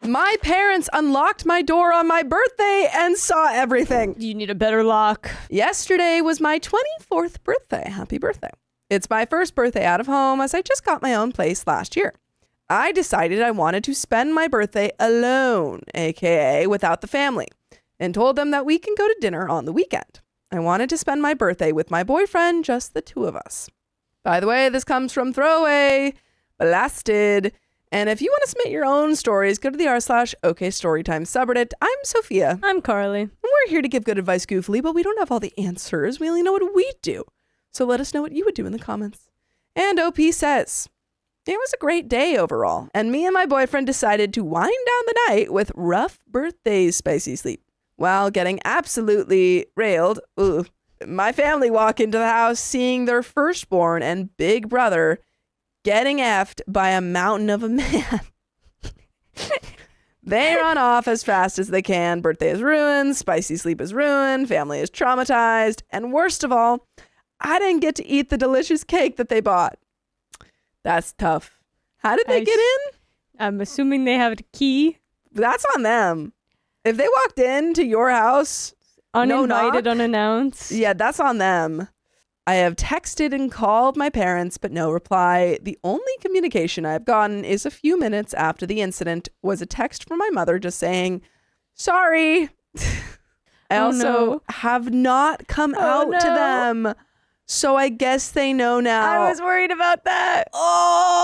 My parents unlocked my door on my birthday and saw everything. You need a better lock. Yesterday was my 24th birthday. Happy birthday. It's my first birthday out of home as I just got my own place last year. I decided I wanted to spend my birthday alone, aka without the family, and told them that we can go to dinner on the weekend. I wanted to spend my birthday with my boyfriend, just the two of us. By the way, this comes from Throwaway, Blasted. And if you want to submit your own stories, go to the r/OKStorytime subreddit. I'm Sophia. I'm Carly. And we're here to give good advice goofily, but we don't have all the answers. We only know what we do. So let us know what you would do in the comments. And OP says, it was a great day overall, and me and my boyfriend decided to wind down the night with rough birthday spicy sleep. While getting absolutely railed, my family walk into the house seeing their firstborn and big brother getting effed by a mountain of a man. They run off as fast as they can. Birthday is ruined, spicy sleep is ruined, family is traumatized, and worst of all, I didn't get to eat the delicious cake that they bought. That's tough. How did they get in? I'm assuming they have a key. That's on them. If they walked into your house Uninvited, no knock, unannounced. Yeah, that's on them. I have texted and called my parents, but no reply. The only communication I've gotten is a few minutes after the incident was a text from my mother just saying, sorry. I also have not come out to them. So I guess they know now. I was worried about that. Oh,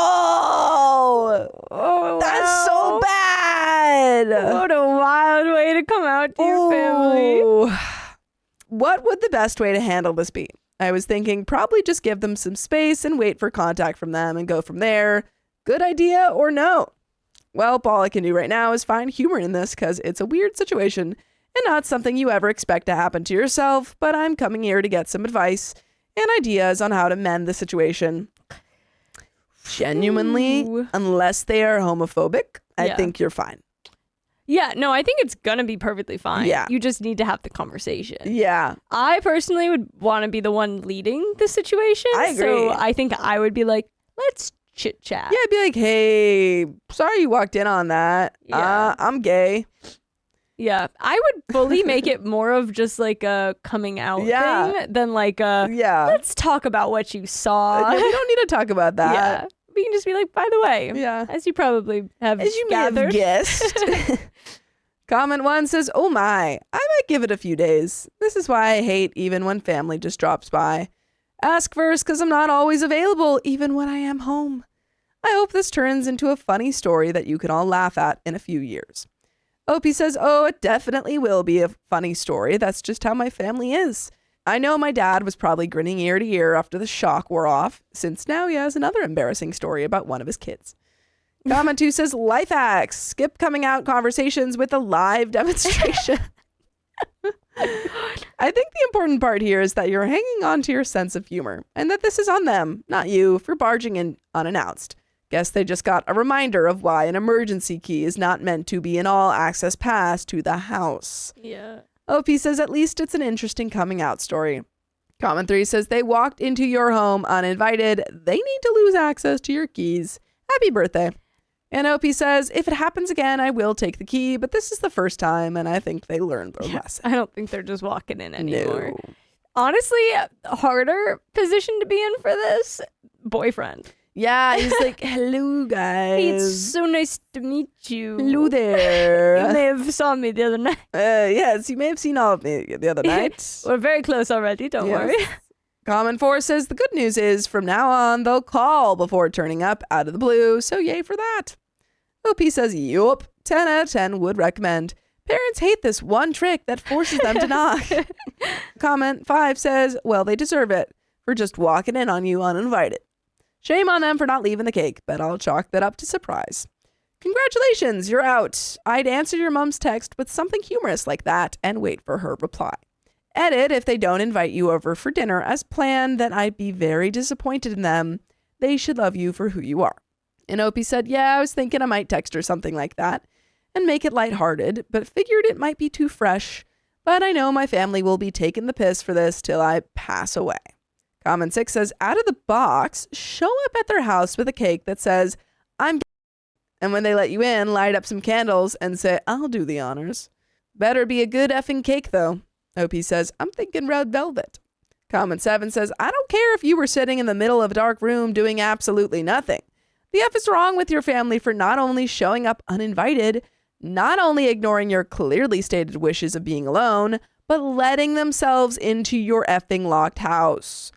that's so bad. What a wild way to come out to your family. What would the best way to handle this be? I was thinking probably just give them some space and wait for contact from them and go from there. Good idea or no? Well, all I can do right now is find humor in this because it's a weird situation and not something you ever expect to happen to yourself, but I'm coming here to get some advice and ideas on how to mend the situation. Genuinely, unless they are homophobic, I think you're fine. Yeah, no, I think it's gonna be perfectly fine. Yeah. You just need to have the conversation. Yeah. I personally would want to be the one leading the situation. I agree. So I think I would be like, let's chit chat. Yeah, I'd be like, hey, sorry you walked in on that. Yeah. I'm gay. Yeah, I would fully make it more of just like a coming out thing than like a, let's talk about what you saw. Yeah, we don't need to talk about that. Yeah. We can just be like, by the way, as you probably have gathered. May have guessed. Comment 1 says, oh my, I might give it a few days. This is why I hate even when family just drops by. Ask first because I'm not always available even when I am home. I hope this turns into a funny story that you can all laugh at in a few years. Opie says, oh, it definitely will be a funny story. That's just how my family is. I know my dad was probably grinning ear to ear after the shock wore off, since now he has another embarrassing story about one of his kids. Comment 2 says, life hacks. Skip coming out conversations with a live demonstration. I think the important part here is that you're hanging on to your sense of humor, and that this is on them, not you, for barging in unannounced. Guess they just got a reminder of why an emergency key is not meant to be an all-access pass to the house. Yeah. OP says, at least it's an interesting coming out story. Comment 3 says, they walked into your home uninvited. They need to lose access to your keys. Happy birthday. And OP says, if it happens again, I will take the key, but this is the first time, and I think they learned their lesson. I don't think they're just walking in anymore. No. Honestly, harder position to be in for this, boyfriend. Yeah, he's like, hello, guys. Hey, it's so nice to meet you. Hello there. You may have saw me the other night. Yes, you may have seen all of me the other night. We're very close already, don't worry. Comment 4 says, the good news is from now on, they'll call before turning up out of the blue, so yay for that. OP says, yup, 10 out of 10 would recommend. Parents hate this one trick that forces them to knock. Comment 5 says, well, they deserve it for just walking in on you uninvited. Shame on them for not leaving the cake, but I'll chalk that up to surprise. Congratulations, you're out. I'd answer your mom's text with something humorous like that and wait for her reply. Edit, if they don't invite you over for dinner as planned, then I'd be very disappointed in them. They should love you for who you are. And Opie said, yeah, I was thinking I might text her something like that and make it lighthearted, but figured it might be too fresh. But I know my family will be taking the piss for this till I pass away. Comment 6 says, out of the box, show up at their house with a cake that says, I'm And when they let you in, light up some candles and say, I'll do the honors. Better be a good effing cake, though. OP says, I'm thinking red velvet. Comment 7 says, I don't care if you were sitting in the middle of a dark room doing absolutely nothing. The F is wrong with your family for not only showing up uninvited, not only ignoring your clearly stated wishes of being alone, but letting themselves into your effing locked house.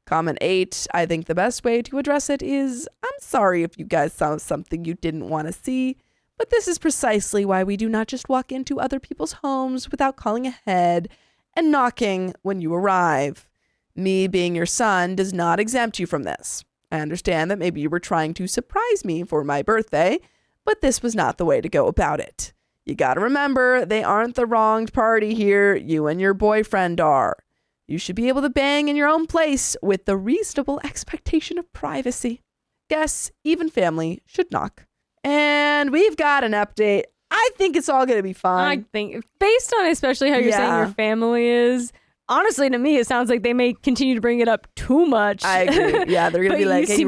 Comment 8, I think the best way to address it is, I'm sorry if you guys saw something you didn't want to see, but this is precisely why we do not just walk into other people's homes without calling ahead and knocking when you arrive. Me being your son does not exempt you from this. I understand that maybe you were trying to surprise me for my birthday, but this was not the way to go about it. You gotta remember, they aren't the wronged party here. You and your boyfriend are. You should be able to bang in your own place with the reasonable expectation of privacy. Guess even family should knock. And we've got an update. I think it's all gonna be fine. I think, based on especially how you're saying your family is, honestly, to me, it sounds like they may continue to bring it up too much. I agree. Yeah, they're gonna be like, "Hey,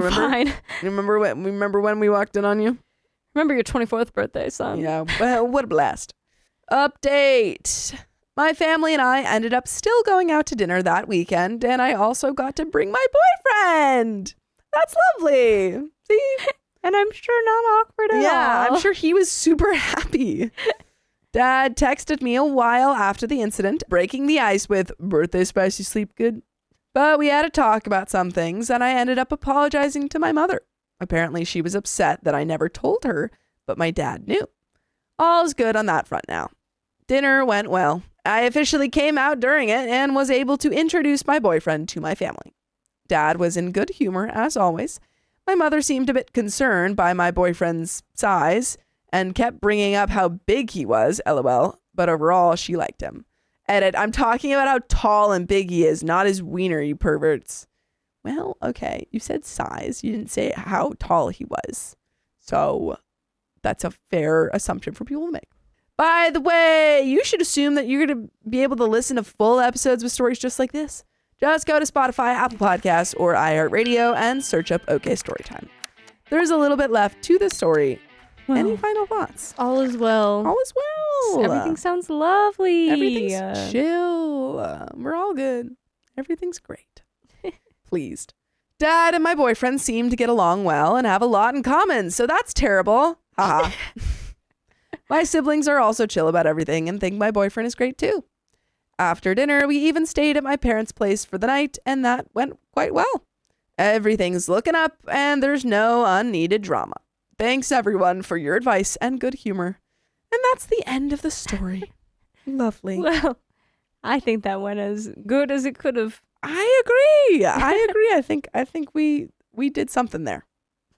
remember when we walked in on you? Remember your 24th birthday, son?" Yeah. Well, what a blast! Update: my family and I ended up still going out to dinner that weekend, and I also got to bring my boyfriend. That's lovely. See, and I'm sure not awkward at all. Yeah, I'm sure he was super happy. Dad texted me a while after the incident, breaking the ice with, "Birthday spicy, sleep good." But we had a talk about some things, and I ended up apologizing to my mother. Apparently, she was upset that I never told her, but my dad knew. All's good on that front now. Dinner went well. I officially came out during it and was able to introduce my boyfriend to my family. Dad was in good humor, as always. My mother seemed a bit concerned by my boyfriend's size and kept bringing up how big he was, lol, but overall, she liked him. Edit, I'm talking about how tall and big he is, not his wiener, you perverts. Well, okay, you said size. You didn't say how tall he was. So that's a fair assumption for people to make. By the way, you should assume that you're going to be able to listen to full episodes with stories just like this. Just go to Spotify, Apple Podcasts, or iHeartRadio and search up OK Storytime. There's a little bit left to the story. Well, any final thoughts? All is well. All is well. Everything sounds lovely. Everything's chill. We're all good. Everything's great. Pleased. Dad and my boyfriend seem to get along well and have a lot in common, so that's terrible. Haha. My siblings are also chill about everything and think my boyfriend is great too. After dinner, we even stayed at my parents' place for the night, and that went quite well. Everything's looking up, and there's no unneeded drama. Thanks, everyone, for your advice and good humor. And that's the end of the story. Lovely. Well, I think that went as good as it could have. I agree. I think we did something there.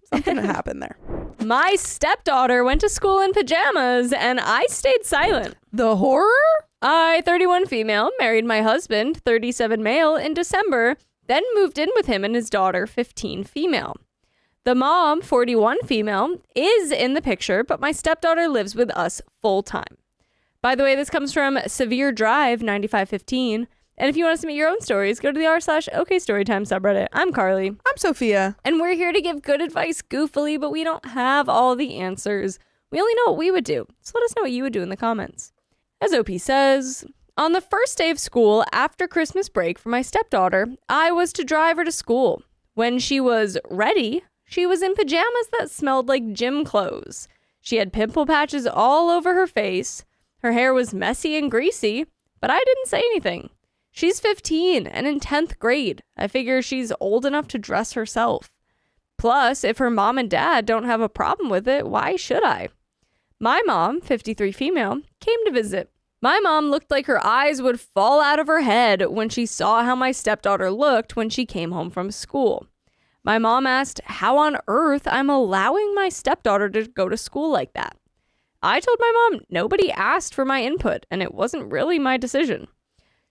Something happened there. My stepdaughter went to school in pajamas, and I stayed silent. The horror? I, 31 female, married my husband, 37 male, in December, then moved in with him and his daughter, 15 female. The mom, 41 female, is in the picture, but my stepdaughter lives with us full time. By the way, this comes from Severe Drive 9515. And if you want to submit your own stories, go to the r/OK Storytime subreddit. I'm Carly. I'm Sophia. And we're here to give good advice goofily, but we don't have all the answers. We only know what we would do. So let us know what you would do in the comments. As OP says, on the first day of school after Christmas break for my stepdaughter, I was to drive her to school. When she was ready, she was in pajamas that smelled like gym clothes. She had pimple patches all over her face. Her hair was messy and greasy, but I didn't say anything. She's 15 and in 10th grade. I figure she's old enough to dress herself. Plus, if her mom and dad don't have a problem with it, why should I? My mom, 53 female, came to visit. My mom looked like her eyes would fall out of her head when she saw how my stepdaughter looked when she came home from school. My mom asked how on earth I'm allowing my stepdaughter to go to school like that. I told my mom nobody asked for my input and it wasn't really my decision.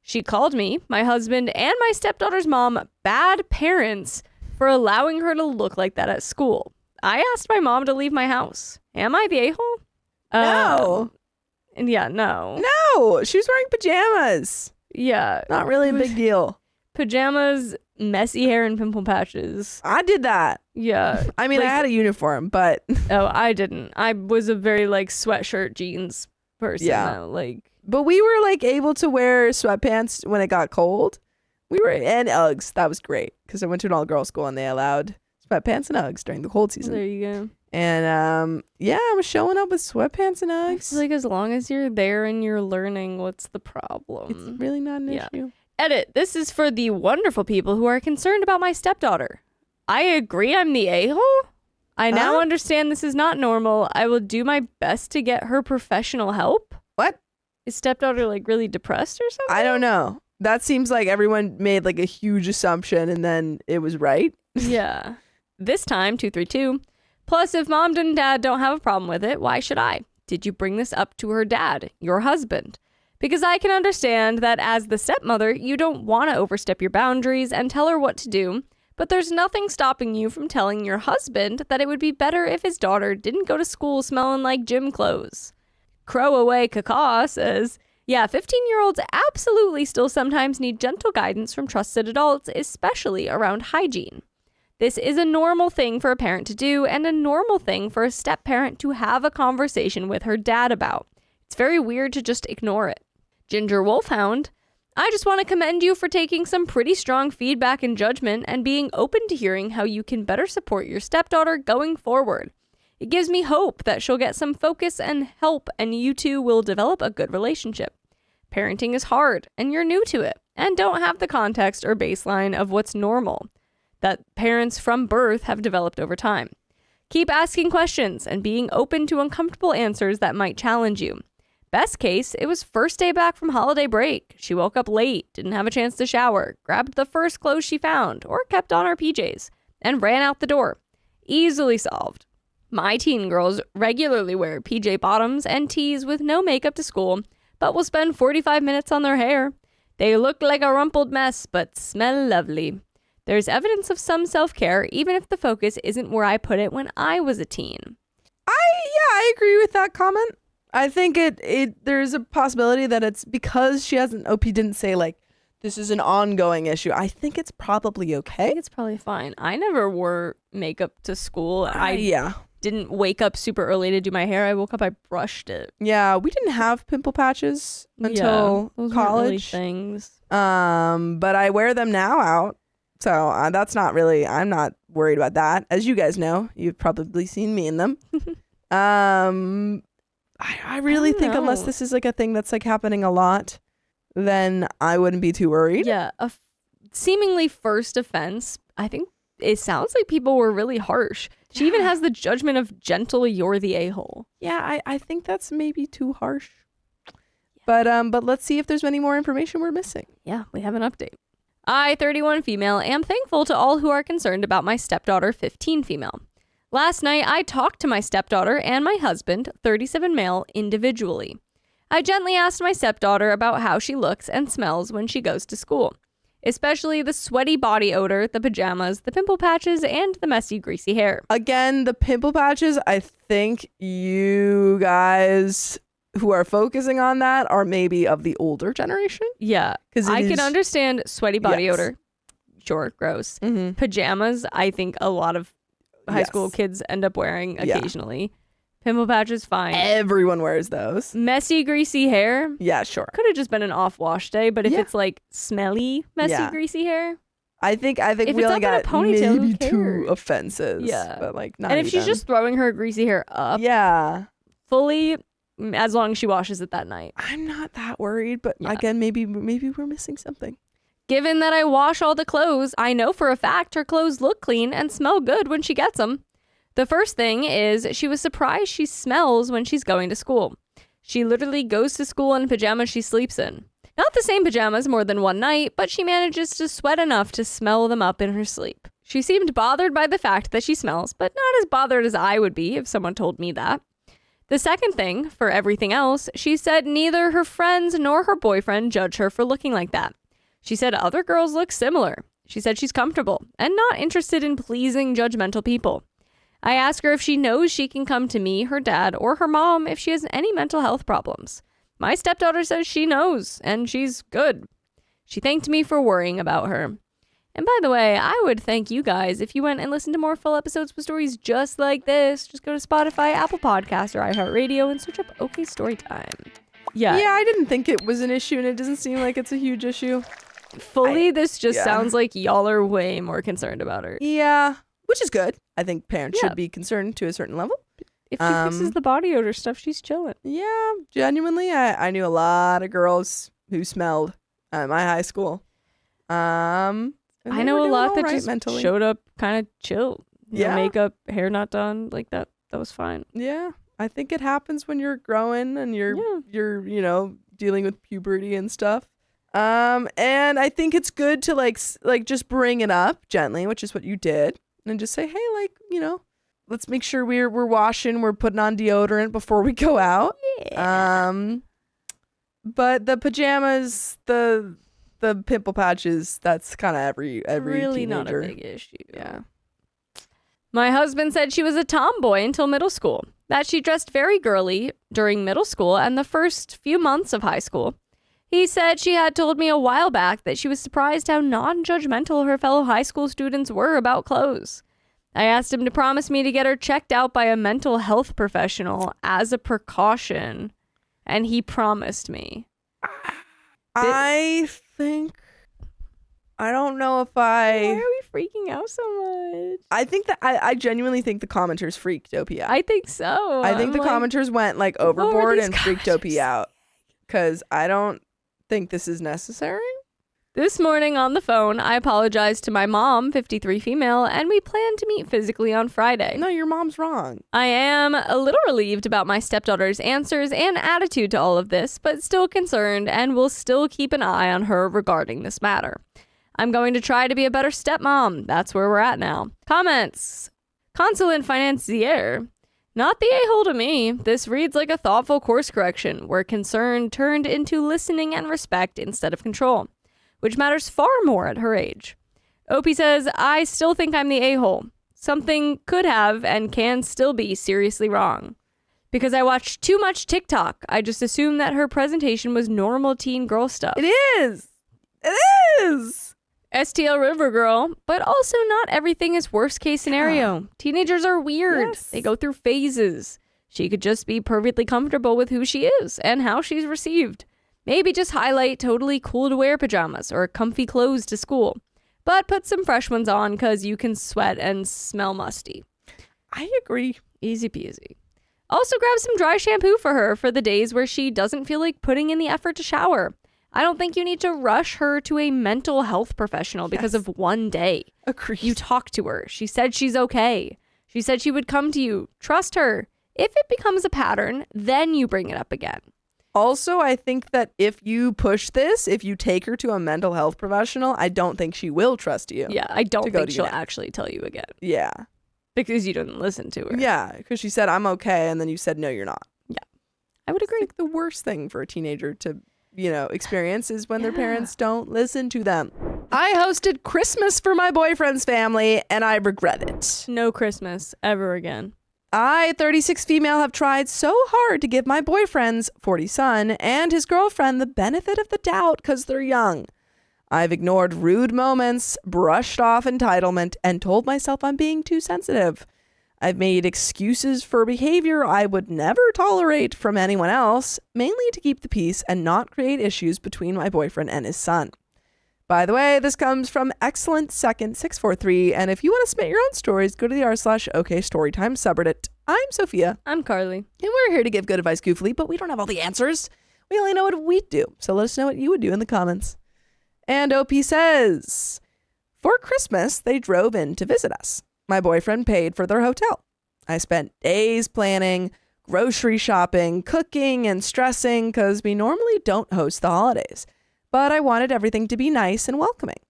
She called me, my husband, and my stepdaughter's mom bad parents for allowing her to look like that at school. I asked my mom to leave my house. Am I the a-hole? No. Yeah, no. No, she was wearing pajamas. Yeah. Not really a big deal. Pajamas messy hair and pimple patches. I did that. Yeah. I mean, I had a uniform, but Oh, I didn't. I was a very like sweatshirt jeans person. Yeah. Though. Like, but we were like able to wear sweatpants when it got cold. And Uggs. That was great because I went to an all-girls school and they allowed sweatpants and Uggs during the cold season. there you go. And yeah, I was showing up with sweatpants and I Uggs. feel like as long as you're there and you're learning, what's the problem? It's really not an issue. Edit. This is for the wonderful people who are concerned about my stepdaughter. I agree I'm the a-hole. I now understand this is not normal. I will do my best to get her professional help. What? Is stepdaughter like really depressed or something? I don't know. That seems like everyone made like a huge assumption and then it was right. Yeah. This time, 232. Plus, if mom and dad don't have a problem with it, why should I? Did you bring this up to her dad, your husband? Because I can understand that as the stepmother, you don't want to overstep your boundaries and tell her what to do, but there's nothing stopping you from telling your husband that it would be better if his daughter didn't go to school smelling like gym clothes. Crow Away Caca says, yeah, 15-year-olds absolutely still sometimes need gentle guidance from trusted adults, especially around hygiene. This is a normal thing for a parent to do and a normal thing for a step-parent to have a conversation with her dad about. It's very weird to just ignore it. Ginger Wolfhound, I just want to commend you for taking some pretty strong feedback and judgment and being open to hearing how you can better support your stepdaughter going forward. It gives me hope that she'll get some focus and help and you two will develop a good relationship. Parenting is hard and you're new to it and don't have the context or baseline of what's normal that parents from birth have developed over time. Keep asking questions and being open to uncomfortable answers that might challenge you. Best case, it was first day back from holiday break. She woke up late, didn't have a chance to shower, grabbed the first clothes she found, or kept on her PJs, and ran out the door. Easily solved. My teen girls regularly wear PJ bottoms and tees with no makeup to school, but will spend 45 minutes on their hair. They look like a rumpled mess, but smell lovely. There's evidence of some self-care, even if the focus isn't where I put it when I was a teen. I agree with that comment. I think there's a possibility that it's because she hasn't, OP didn't say like, this is an ongoing issue. I think it's probably I okay. think it's probably fine. I never wore makeup to school. I didn't wake up super early to do my hair. I woke up, I brushed it. Yeah, we didn't have pimple patches until those college. weren't really things. But I wear them now out. So that's not really, I'm not worried about that. As you guys know, you've probably seen me in them. I really think unless this is like a thing that's like happening a lot, then I wouldn't be too worried. Yeah, a seemingly first offense. I think it sounds like people were really harsh. She even has the judgment of gentle, you're the a-hole. Yeah, I think that's maybe too harsh. Yeah. But let's see if there's any more information we're missing. Yeah, we have an update. I, 31 female, am thankful to all who are concerned about my stepdaughter, 15 female. Last night, I talked to my stepdaughter and my husband, 37 male, individually. I gently asked my stepdaughter about how she looks and smells when she goes to school, especially the sweaty body odor, the pajamas, the pimple patches, and the messy, greasy hair. Again, the pimple patches, I think you guys who are focusing on that are maybe of the older generation. Yeah, because I can understand sweaty body odor. Sure, gross. Mm-hmm. Pajamas, I think a lot of high school kids end up wearing occasionally. Yeah. Pimple patches, fine. Everyone wears those. Messy, greasy hair. Yeah, sure. Could have just been an off-wash day, but if it's like smelly, messy, greasy hair. I think we only got maybe 2 offenses. Yeah. But like not And if she's just throwing her greasy hair up. Yeah. Fully, as long as she washes it that night. I'm not that worried, but again, maybe we're missing something. Given that I wash all the clothes, I know for a fact her clothes look clean and smell good when she gets them. The first thing is she was surprised she smells when she's going to school. She literally goes to school in pajamas she sleeps in. Not the same pajamas more than one night, but she manages to sweat enough to smell them up in her sleep. She seemed bothered by the fact that she smells, but not as bothered as I would be if someone told me that. The second thing, for everything else, she said neither her friends nor her boyfriend judge her for looking like that. She said other girls look similar. She said she's comfortable and not interested in pleasing judgmental people. I asked her if she knows she can come to me, her dad, or her mom if she has any mental health problems. My stepdaughter says she knows, and she's good. She thanked me for worrying about her. And by the way, I would thank you guys if you went and listened to more full episodes with stories just like this. Just go to Spotify, Apple Podcasts, or iHeartRadio and search up OK Storytime. Yeah, I didn't think it was an issue, and it doesn't seem like it's a huge issue. This just sounds like y'all are way more concerned about her. Yeah, which is good. I think parents should be concerned to a certain level. If she fixes the body odor stuff, she's chilling. Yeah, genuinely, I knew a lot of girls who smelled at my high school. I know a lot that just mentally showed up kind of chill. No makeup, hair not done, like that. That was fine. Yeah, I think it happens when you're growing and you're dealing with puberty and stuff. And I think it's good to like just bring it up gently, which is what you did, and just say, hey, let's make sure we're washing, we're putting on deodorant before we go out. Yeah. But the pajamas, the pimple patches, that's kind of every really teenager. Not a big issue. Yeah. My husband said she was a tomboy until middle school, that she dressed very girly during middle school and the first few months of high school. He said she had told me a while back that she was surprised how non-judgmental her fellow high school students were about clothes. I asked him to promise me to get her checked out by a mental health professional as a precaution, and he promised me. I don't know if Why are we freaking out so much? I think that I genuinely think the commenters freaked OP out. I think so. I think the commenters went overboard and freaked OP out, because I don't think this is necessary. This morning on the phone, I apologized to my mom, 53 female, and we plan to meet physically on Friday. No, your mom's wrong. I am a little relieved about my stepdaughter's answers and attitude to all of this, but still concerned and will still keep an eye on her regarding this matter. I'm going to try to be a better stepmom. That's where we're at now. Comments. Consulate financier. Not the a-hole to me. This reads like a thoughtful course correction, where concern turned into listening and respect instead of control, which matters far more at her age. Opie says, I still think I'm the a-hole. Something could have and can still be seriously wrong. Because I watched too much TikTok, I just assumed that her presentation was normal teen girl stuff. It is! It is! STL River Girl, but also not everything is worst case scenario. Yeah. Teenagers are weird. Yes. They go through phases. She could just be perfectly comfortable with who she is and how she's received. Maybe just highlight totally cool to wear pajamas or comfy clothes to school, but put some fresh ones on because you can sweat and smell musty. I agree. Easy peasy. Also grab some dry shampoo for her for the days where she doesn't feel like putting in the effort to shower. I don't think you need to rush her to a mental health professional because of one day. Agreed. You talked to her. She said she's okay. She said she would come to you. Trust her. If it becomes a pattern, then you bring it up again. Also, I think that if you push this, if you take her to a mental health professional, I don't think she will trust you. Yeah, I don't think she'll actually tell you again. Yeah. Because you didn't listen to her. Yeah, because she said, I'm okay, and then you said, no, you're not. Yeah. I would agree. It's like the worst thing for a teenager to experience is when their parents don't listen to them. I hosted Christmas for my boyfriend's family, and I regret it. No Christmas ever again. I, 36 female, have tried so hard to give my boyfriend's 40 son and his girlfriend the benefit of the doubt because they're young. I've ignored rude moments, brushed off entitlement, and told myself I'm being too sensitive. I've made excuses for behavior I would never tolerate from anyone else, mainly to keep the peace and not create issues between my boyfriend and his son. By the way, this comes from Excellent Second 643, and if you want to submit your own stories, go to the r/OK Storytime subreddit. I'm Sophia. I'm Carly. And we're here to give good advice goofily, but we don't have all the answers. We only know what we'd do, so let us know what you would do in the comments. And OP says, for Christmas, they drove in to visit us. My boyfriend paid for their hotel. I spent days planning, grocery shopping, cooking, and stressing because we normally don't host the holidays. But I wanted everything to be nice and welcoming.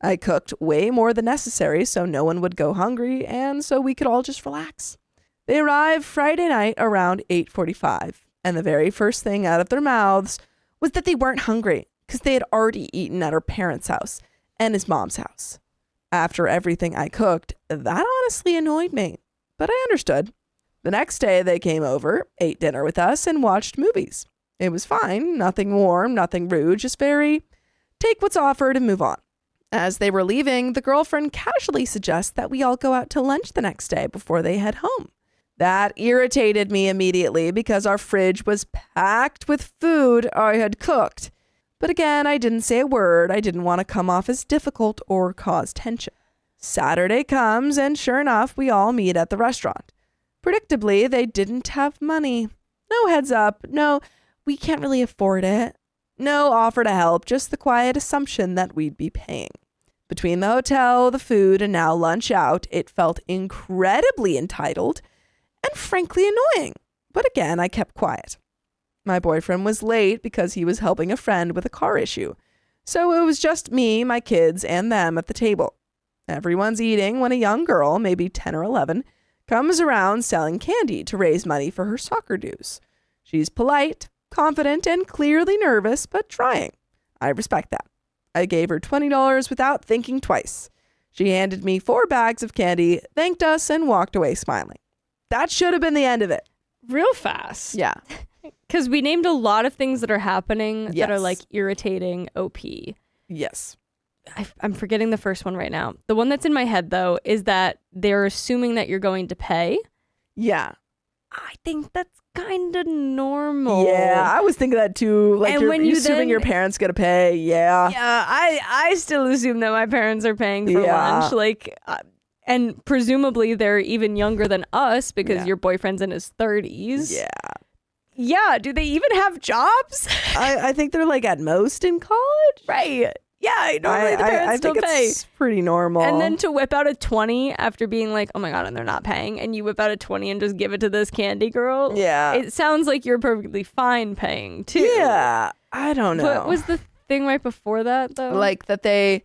I cooked way more than necessary so no one would go hungry and so we could all just relax. They arrived Friday night around 8:45, and the very first thing out of their mouths was that they weren't hungry because they had already eaten at her parents' house and his mom's house. After everything I cooked, that honestly annoyed me, but I understood. The next day they came over, ate dinner with us, and watched movies. It was fine, nothing warm, nothing rude, just very take what's offered and move on. As they were leaving, the girlfriend casually suggests that we all go out to lunch the next day before they head home. That irritated me immediately because our fridge was packed with food I had cooked. But again, I didn't say a word. I didn't want to come off as difficult or cause tension. Saturday comes, and sure enough, we all meet at the restaurant. Predictably, they didn't have money. No heads up. No, we can't really afford it. No offer to help, just the quiet assumption that we'd be paying. Between the hotel, the food, and now lunch out, it felt incredibly entitled and frankly annoying. But again, I kept quiet. My boyfriend was late because he was helping a friend with a car issue. So it was just me, my kids, and them at the table. Everyone's eating when a young girl, maybe 10 or 11, comes around selling candy to raise money for her soccer dues. She's polite, confident, and clearly nervous, but trying. I respect that. I gave her $20 without thinking twice. She handed me 4 bags of candy, thanked us, and walked away smiling. That should have been the end of it. Real fast. Yeah. Because we named a lot of things that are happening Yes. that are like irritating OP. Yes. I'm forgetting the first one right now. The one that's in my head, though, is that they're assuming that you're going to pay. Yeah. I think that's kind of normal. Yeah, I was thinking that too. Like, And you're when you assuming then- your parents gonna pay. Yeah. Yeah, I still assume that my parents are paying for Yeah. lunch. Like, and presumably they're even younger than us because Yeah. your boyfriend's in his 30s. Yeah. Yeah, do they even have jobs? I think they're like at most in college. Right. Yeah, normally the parents I still think pay. it's pretty normal. And then to whip out a 20 after being like, oh my God, and they're not paying, and you whip out a 20 and just give it to this candy girl. Yeah. It sounds like you're perfectly fine paying too. Yeah. I don't know. What was the thing right before that though? like that they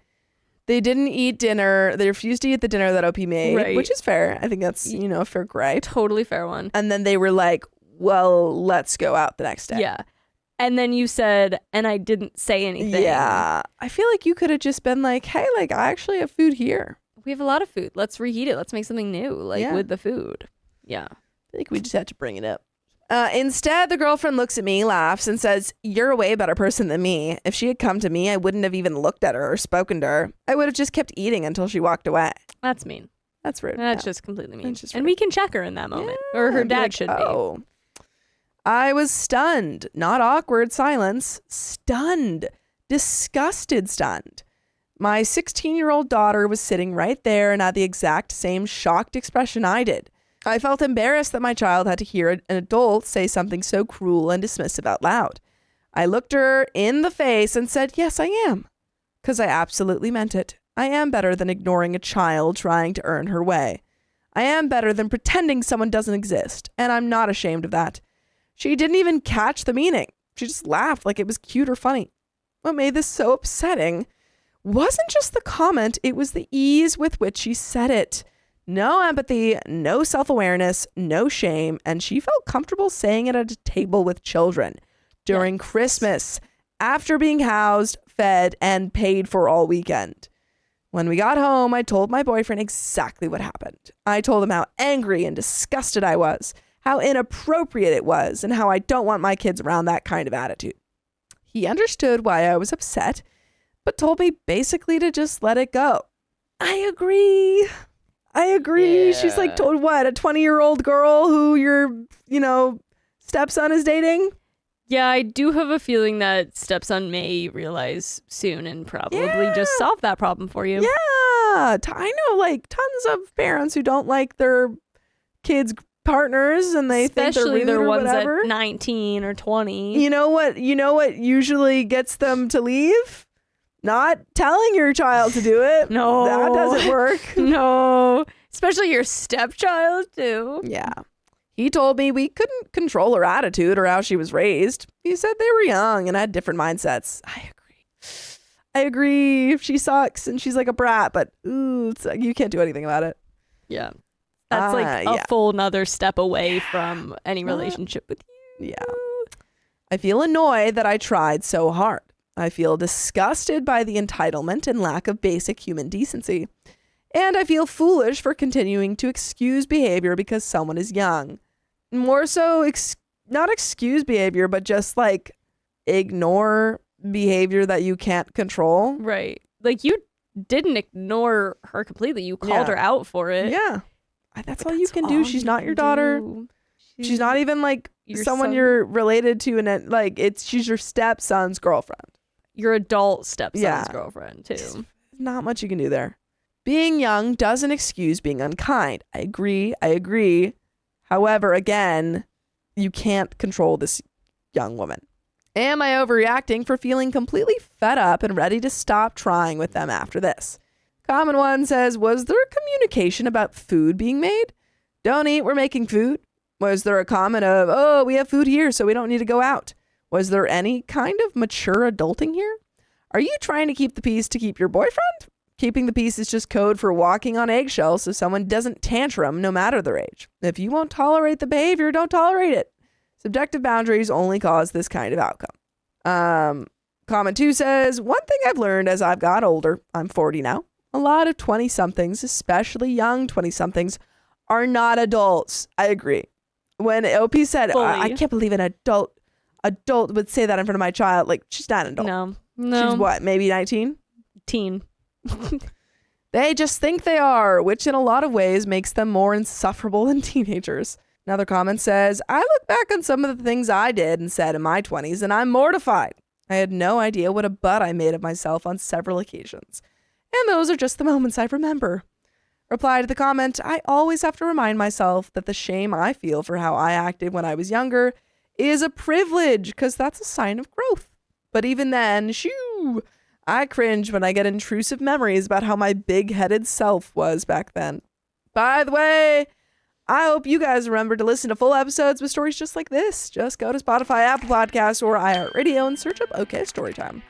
didn't eat dinner. They refused to eat the dinner that OP made, Right. which is fair. I think that's, a fair gripe. Totally fair one. And then they were like, well, let's go out the next day. Yeah. And then you said, and I didn't say anything. Yeah. I feel like you could have just been like, hey, like, I actually have food here. We have a lot of food. Let's reheat it. Let's make something new, like Yeah. with the food. Yeah. I think we just had to bring it up. Instead, the girlfriend looks at me, laughs, and says, you're a way better person than me. If she had come to me, I wouldn't have even looked at her or spoken to her. I would have just kept eating until she walked away. That's mean. That's rude. That's Yeah. just completely mean. That's just And rude. we can check her in that moment. Yeah, Or her I'd be dad like, should be. oh. I was stunned, not awkward silence, stunned, disgusted stunned. My 16-year-old daughter was sitting right there and had the exact same shocked expression I did. I felt embarrassed that my child had to hear an adult say something so cruel and dismissive out loud. I looked her in the face and said, yes, I am. Because I absolutely meant it. I am better than ignoring a child trying to earn her way. I am better than pretending someone doesn't exist, and I'm not ashamed of that. She didn't even catch the meaning. She just laughed like it was cute or funny. What made this so upsetting wasn't just the comment, it was the ease with which she said it. No empathy, no self-awareness, no shame, and she felt comfortable saying it at a table with children during Christmas, after being housed, fed, and paid for all weekend. When we got home, I told my boyfriend exactly what happened. I told him how angry and disgusted I was, how inappropriate it was, and how I don't want my kids around that kind of attitude. He understood why I was upset, but told me basically to just let it go. I agree. Yeah. She's like, told what? A 20-year-old girl who your, stepson is dating? Yeah, I do have a feeling that stepson may realize soon and probably Yeah. just solve that problem for you. Yeah. I know like tons of parents who don't like their kids' partners and they think Especially they're their rude or ones whatever. at 19 or 20. You know what usually gets them to leave? Not telling your child to do it. No. That doesn't work. No. Especially your stepchild, too. Yeah. He told me we couldn't control her attitude or how she was raised. He said they were young and had different mindsets. I agree. She sucks and she's like a brat, but you can't do anything about it. Yeah. That's like a yeah. full nother step away from any relationship with you. Yeah. I feel annoyed that I tried so hard. I feel disgusted by the entitlement and lack of basic human decency. And I feel foolish for continuing to excuse behavior because someone is young. More so, not excuse behavior, but just like ignore behavior that you can't control. Right. Like you didn't ignore her completely. You called her out for it. Yeah. That's all you can do. She's not your daughter. She's not even like someone you're related to, and like she's your stepson's girlfriend. Your adult stepson's girlfriend too. There's not much you can do there. Being young doesn't excuse being unkind. I agree. However, again, you can't control this young woman. Am I overreacting for feeling completely fed up and ready to stop trying with them after this? Common one says, was there communication about food being made? Don't eat, we're making food. Was there a comment of, oh, we have food here, so we don't need to go out? Was there any kind of mature adulting here? Are you trying to keep the peace to keep your boyfriend? Keeping the peace is just code for walking on eggshells so someone doesn't tantrum no matter their age. If you won't tolerate the behavior, don't tolerate it. Subjective boundaries only cause this kind of outcome. Comment 2 says, one thing I've learned as I've got older, I'm 40 now, a lot of 20-somethings, especially young 20-somethings, are not adults. I agree. When OP said, I can't believe an adult would say that in front of my child, like, she's not an adult. No. She's what, maybe 19? Teen. They just think they are, which in a lot of ways makes them more insufferable than teenagers. Another comment says, I look back on some of the things I did and said in my 20s, and I'm mortified. I had no idea what a butt I made of myself on several occasions. And those are just the moments I remember. Reply to the comment, I always have to remind myself that the shame I feel for how I acted when I was younger is a privilege, because that's a sign of growth. But even then, shoo, I cringe when I get intrusive memories about how my big-headed self was back then. By the way, I hope you guys remember to listen to full episodes with stories just like this. Just go to Spotify, Apple Podcasts, or iHeartRadio and search up OK Storytime.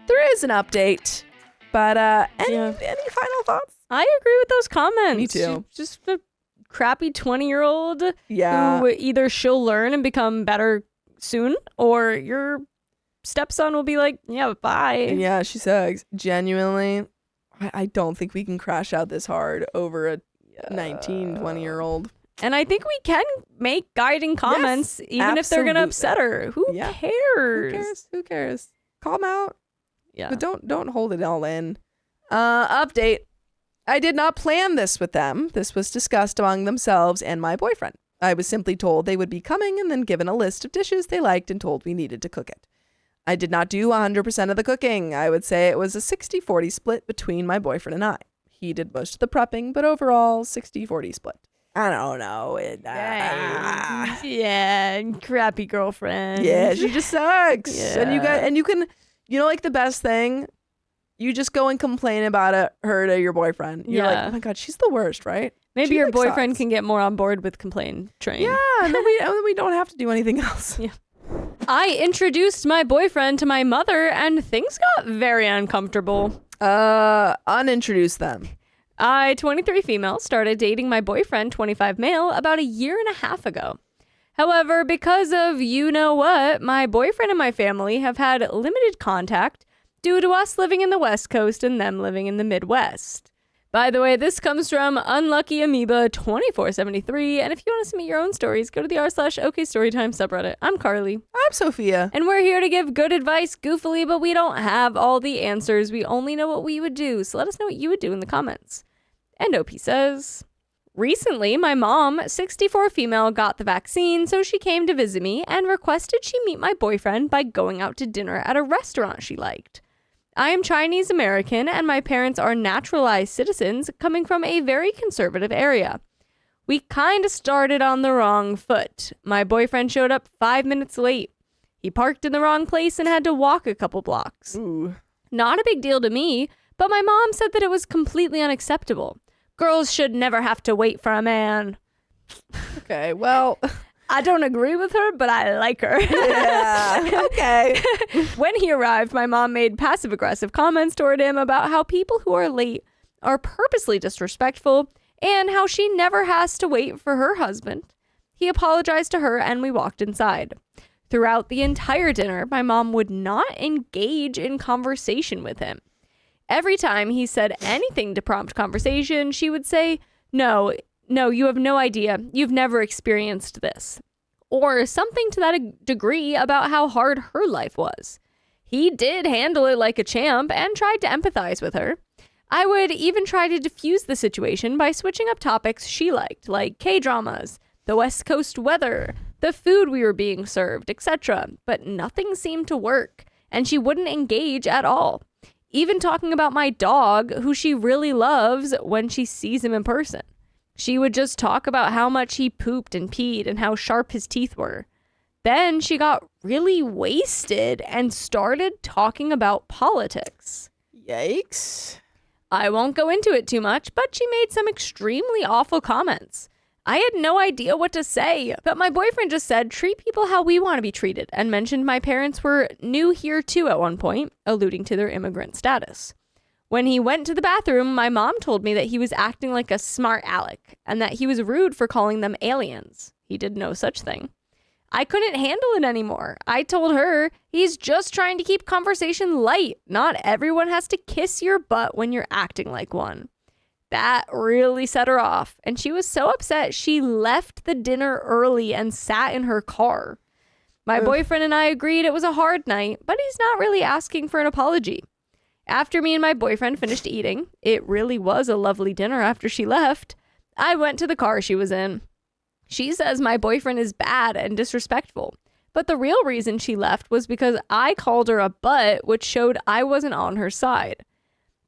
There is an update, but any final thoughts? I agree with those comments. Me too. Just a crappy 20-year-old Yeah. who either she'll learn and become better soon, or your stepson will be like, yeah, bye. Yeah, she says, genuinely, I don't think we can crash out this hard over a 19, 20-year-old. And I think we can make guiding comments, even if they're going to upset her. Who cares? Who cares? Call them out. Yeah. But don't hold it all in. Update. I did not plan this with them. This was discussed among themselves and my boyfriend. I was simply told they would be coming and then given a list of dishes they liked and told we needed to cook it. I did not do 100% of the cooking. I would say it was a 60-40 split between my boyfriend and I. He did most of the prepping, but overall 60-40 split. I don't know. Yeah, crappy girlfriend. Yeah, she just sucks. Yeah. And you can, like the best thing, you just go and complain about her to your boyfriend. You're like, oh my God, she's the worst, right? Maybe your boyfriend can get more on board with complain train. Yeah, and then we don't have to do anything else. Yeah. I introduced my boyfriend to my mother and things got very uncomfortable. Unintroduce them. I, 23 female, started dating my boyfriend, 25 male, about a year and a half ago. However, because of you-know-what, my boyfriend and my family have had limited contact due to us living in the West Coast and them living in the Midwest. By the way, this comes from Unlucky Amoeba 2473, and if you want to submit your own stories, go to the r/OK Storytime subreddit. I'm Carly. I'm Sophia. And we're here to give good advice goofily, but we don't have all the answers. We only know what we would do, so let us know what you would do in the comments. And OP says, recently, my mom, 64 female, got the vaccine, so she came to visit me and requested she meet my boyfriend by going out to dinner at a restaurant she liked. I am Chinese American, and my parents are naturalized citizens coming from a very conservative area. We kind of started on the wrong foot. My boyfriend showed up 5 minutes late. He parked in the wrong place and had to walk a couple blocks. Ooh. Not a big deal to me, but my mom said that it was completely unacceptable. Girls should never have to wait for a man. Okay, well, I don't agree with her, but I like her. Yeah, okay. When he arrived, my mom made passive-aggressive comments toward him about how people who are late are purposely disrespectful and how she never has to wait for her husband. He apologized to her and we walked inside. Throughout the entire dinner, my mom would not engage in conversation with him. Every time he said anything to prompt conversation, she would say, No, you have no idea. You've never experienced this. Or something to that degree about how hard her life was. He did handle it like a champ and tried to empathize with her. I would even try to diffuse the situation by switching up topics she liked, like K-dramas, the West Coast weather, the food we were being served, etc. But nothing seemed to work, and she wouldn't engage at all. Even talking about my dog, who she really loves when she sees him in person. She would just talk about how much he pooped and peed and how sharp his teeth were. Then she got really wasted and started talking about politics. Yikes. I won't go into it too much, but she made some extremely awful comments. I had no idea what to say, but my boyfriend just said, treat people how we want to be treated, and mentioned my parents were new here too at one point, alluding to their immigrant status. When he went to the bathroom, my mom told me that he was acting like a smart aleck, and that he was rude for calling them aliens. He did no such thing. I couldn't handle it anymore. I told her, he's just trying to keep conversation light. Not everyone has to kiss your butt when you're acting like one. That really set her off, and she was so upset she left the dinner early and sat in her car. My boyfriend and I agreed it was a hard night, but he's not really asking for an apology. After me and my boyfriend finished eating, it really was a lovely dinner after she left, I went to the car she was in. She says my boyfriend is bad and disrespectful, but the real reason she left was because I called her a butt, which showed I wasn't on her side.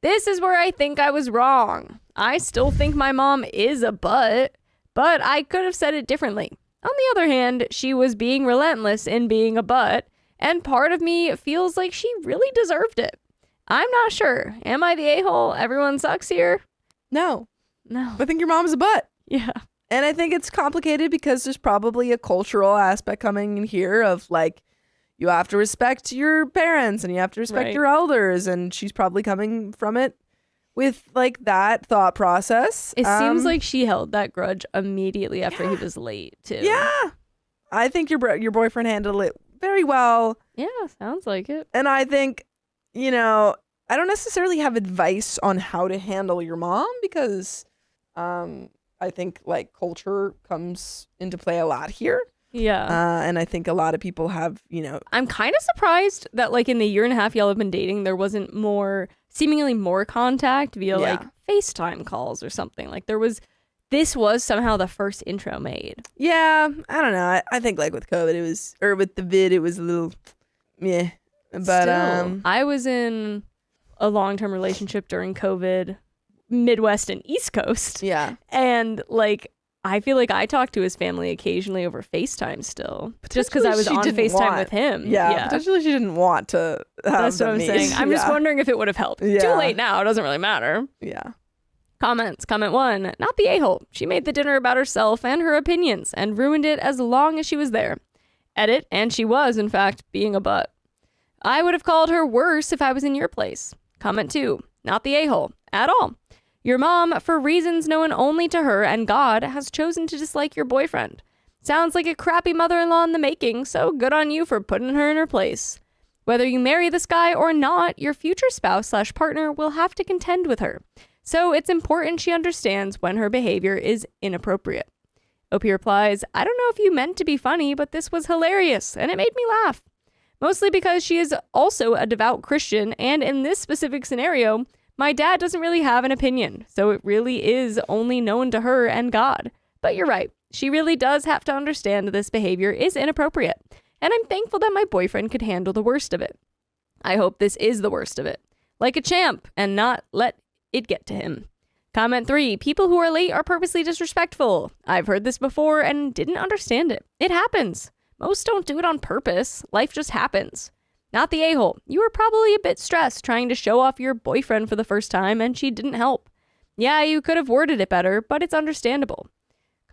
This is where I think I was wrong. I still think my mom is a butt, but I could have said it differently. On the other hand, she was being relentless in being a butt, and part of me feels like she really deserved it. I'm not sure. Am I the a-hole? Everyone sucks here? No. No. I think your mom's a butt. Yeah. And I think it's complicated because there's probably a cultural aspect coming in here of like, you have to respect your parents and you have to respect your elders. And she's probably coming from it with like that thought process. It seems like she held that grudge immediately after he was late too. Yeah. I think your boyfriend handled it very well. Yeah, sounds like it. And I think, you know, I don't necessarily have advice on how to handle your mom because I think like culture comes into play a lot here. Yeah. And I think a lot of people have, you know. I'm kind of surprised that like in the year and a half y'all have been dating, there wasn't seemingly more contact via like FaceTime calls or something. Like this was somehow the first intro made. Yeah. I don't know. I think like with COVID with the vid, it was a little, yeah. But still, I was in a long-term relationship during COVID, Midwest and East Coast. Yeah. And like, I feel like I talked to his family occasionally over FaceTime still, just because I was on FaceTime with him. Yeah, potentially she didn't want to have That's what I'm saying. I'm just wondering if it would have helped. Yeah. Too late now. It doesn't really matter. Yeah. Comments. Comment 1. Not the a-hole. She made the dinner about herself and her opinions and ruined it as long as she was there. Edit. And she was, in fact, being a butt. I would have called her worse if I was in your place. Comment 2. Not the a-hole. At all. Your mom, for reasons known only to her and God, has chosen to dislike your boyfriend. Sounds like a crappy mother-in-law in the making, so good on you for putting her in her place. Whether you marry this guy or not, your future spouse/partner will have to contend with her. So it's important she understands when her behavior is inappropriate. OP replies, I don't know if you meant to be funny, but this was hilarious, and it made me laugh. Mostly because she is also a devout Christian, and in this specific scenario, my dad doesn't really have an opinion, so it really is only known to her and God. But you're right, she really does have to understand this behavior is inappropriate, and I'm thankful that my boyfriend could handle the worst of it. I hope this is the worst of it. Like a champ, and not let it get to him. Comment 3, people who are late are purposely disrespectful. I've heard this before and didn't understand it. It happens. Most don't do it on purpose. Life just happens. Not the a-hole. You were probably a bit stressed trying to show off your boyfriend for the first time and she didn't help. Yeah, you could have worded it better, but it's understandable.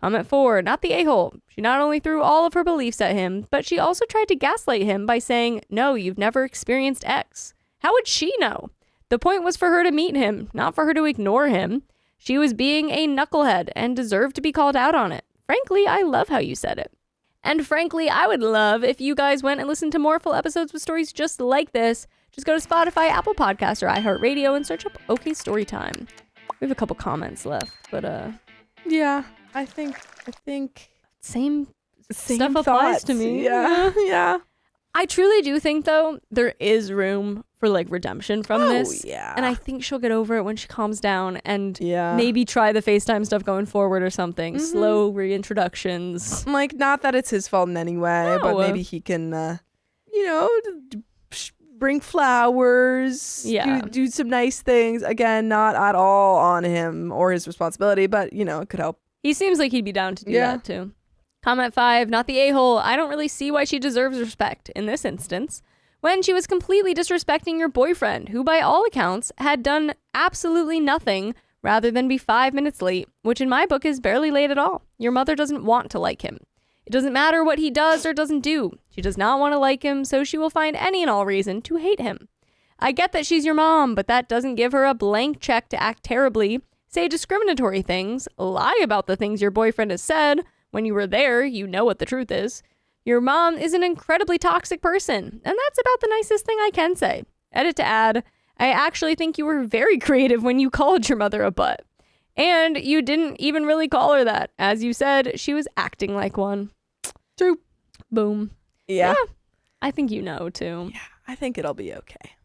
Comment 4, not the a-hole. She not only threw all of her beliefs at him, but she also tried to gaslight him by saying, no, you've never experienced X. How would she know? The point was for her to meet him, not for her to ignore him. She was being a knucklehead and deserved to be called out on it. Frankly, I love how you said it. And frankly, I would love if you guys went and listened to more full episodes with stories just like this. Just go to Spotify, Apple Podcasts, or iHeartRadio and search up OK Storytime. We have a couple comments left, but yeah, I think same stuff applies to me. Yeah. I truly do think, though, there is room for like redemption from this. Yeah. And I think she'll get over it when she calms down and Yeah. maybe try the FaceTime stuff going forward or something. Slow reintroductions. Like, not that it's his fault in any way, but maybe he can, bring flowers, Yeah. do some nice things. Again, not at all on him or his responsibility, but, it could help. He seems like he'd be down to do that too. Comment 5, not the a-hole. I don't really see why she deserves respect in this instance when she was completely disrespecting your boyfriend, who by all accounts had done absolutely nothing rather than be 5 minutes late, which in my book is barely late at all. Your mother doesn't want to like him. It doesn't matter what he does or doesn't do. She does not want to like him, so she will find any and all reason to hate him. I get that she's your mom, but that doesn't give her a blank check to act terribly, say discriminatory things, lie about the things your boyfriend has said. When you were there, you know what the truth is. Your mom is an incredibly toxic person, and that's about the nicest thing I can say. Edit to add, I actually think you were very creative when you called your mother a butt. And you didn't even really call her that. As you said, she was acting like one. True. Boom. Yeah. I think you know, too. Yeah, I think it'll be okay.